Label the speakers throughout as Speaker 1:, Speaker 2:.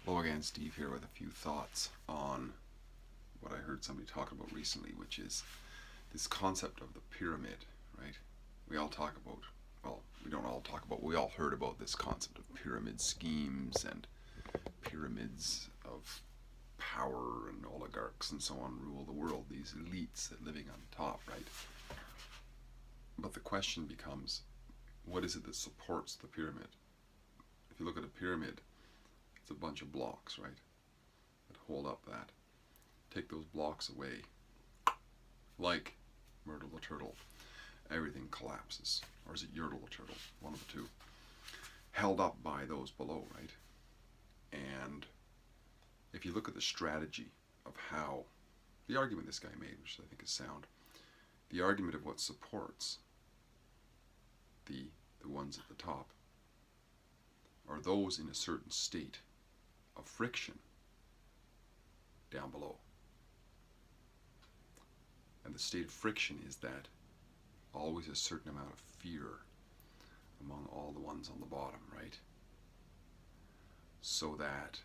Speaker 1: Hello again, Steve here with a few thoughts on what I heard somebody talk about recently, which is this concept of the pyramid, right? We all talk about, well, we don't all talk about, we all heard about this concept of pyramid schemes and pyramids of power and oligarchs and so on rule the world, these elites that living on top, right? But the question becomes, what is it that supports the pyramid? If you look at a pyramid, it's a bunch of blocks, right, that hold up that. Take those blocks away, like Myrtle the Turtle, everything collapses. Or is it Yertle the Turtle? One of the two. Held up by those below, right? And if you look at the strategy of how, the argument this guy made, which I think is sound, the argument of what supports the ones at the top are those in a certain state of friction down below. And the state of friction is that always a certain amount of fear among all the ones on the bottom, right? So that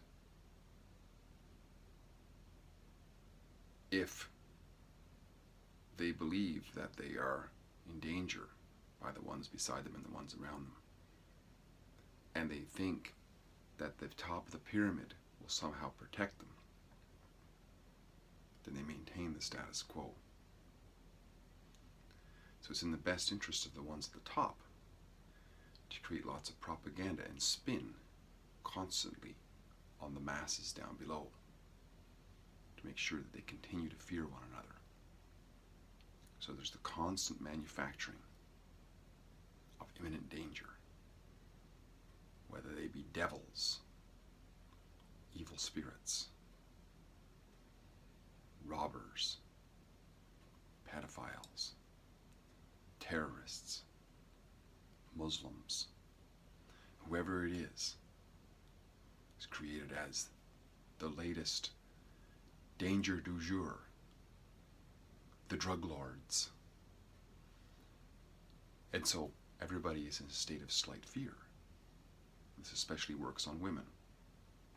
Speaker 1: if they believe that they are in danger by the ones beside them and the ones around them, and they think that the top of the pyramid will somehow protect them, then they maintain the status quo. So it's in the best interest of the ones at the top to create lots of propaganda and spin constantly on the masses down below to make sure that they continue to fear one another. So there's the constant manufacturing of imminent danger, whether they be devils, evil spirits, robbers, pedophiles, terrorists, Muslims, whoever it is created as the latest danger du jour, the drug lords. And so everybody is in a state of slight fear. This especially works on women,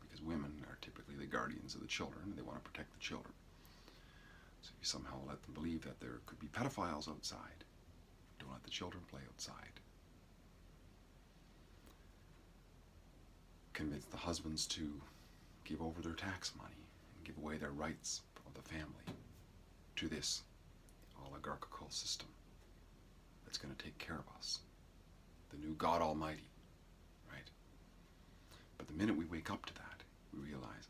Speaker 1: because women are typically the guardians of the children and they want to protect the children. So if you somehow let them believe that there could be pedophiles outside, don't let the children play outside. Convince the husbands to give over their tax money and give away their rights of the family to this oligarchical system that's going to take care of us, the new God Almighty, right? But the minute we wake up to that, we realize,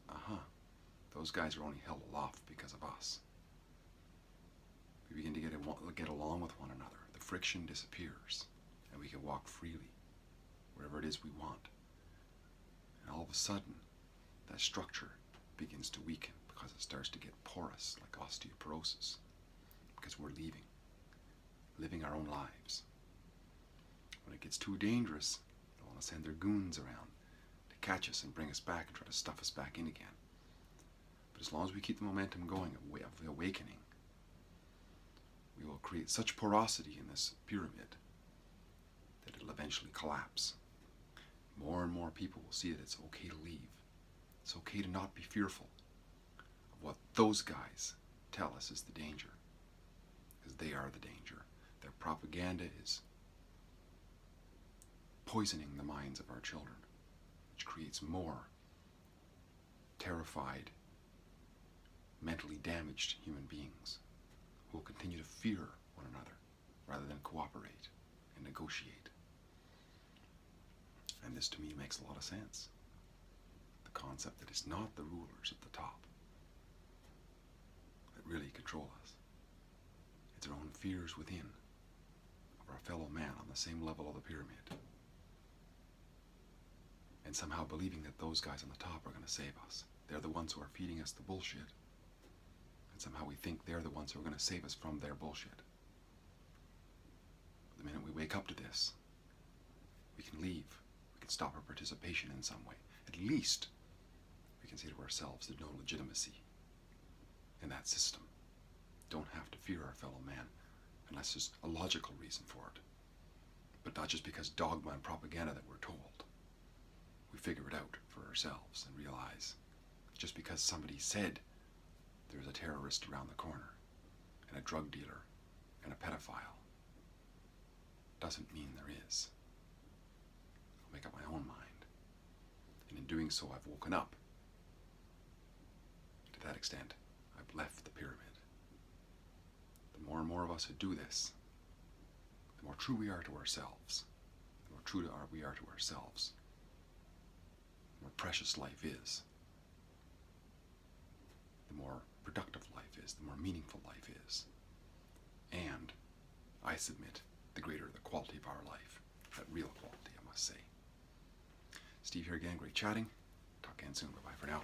Speaker 1: those guys are only held aloft because of us. We begin to get along with one another. The friction disappears, and we can walk freely wherever it is we want. And all of a sudden, that structure begins to weaken because it starts to get porous, like osteoporosis, because we're living our own lives. When it gets too dangerous, they want to send their goons around to catch us and bring us back and try to stuff us back in again. But as long as we keep the momentum going of the awakening, we will create such porosity in this pyramid that it'll eventually collapse. More and more people will see that it's okay to leave. It's okay to not be fearful of what those guys tell us is the danger, because they are the danger. Their propaganda is poisoning the minds of our children, which creates more terrified, mentally damaged human beings who will continue to fear one another rather than cooperate and negotiate. And this to me makes a lot of sense. The concept that it's not the rulers at the top that really control us. It's our own fears within of our fellow man on the same level of the pyramid. And somehow believing that those guys on the top are going to save us. They're the ones who are feeding us the bullshit. And somehow we think they're the ones who are going to save us from their bullshit. But the minute we wake up to this, we can leave. We can stop our participation in some way. At least we can say to ourselves there's no legitimacy in that system. Don't have to fear our fellow man unless there's a logical reason for it. But not just because dogma and propaganda that we're told. We figure it out for ourselves and realize Just because somebody said there's a terrorist around the corner, and a drug dealer, and a pedophile, doesn't mean there is. I'll make up my own mind. And in doing so, I've woken up. To that extent, I've left the pyramid. The more and more of us who do this, the more true we are to ourselves. The more true we are to ourselves, the more precious life is. The more productive life is, the more meaningful life is. And, I submit, the greater the quality of our life. That real quality, I must say. Steve here again, great chatting. Talk again soon. Bye-bye for now.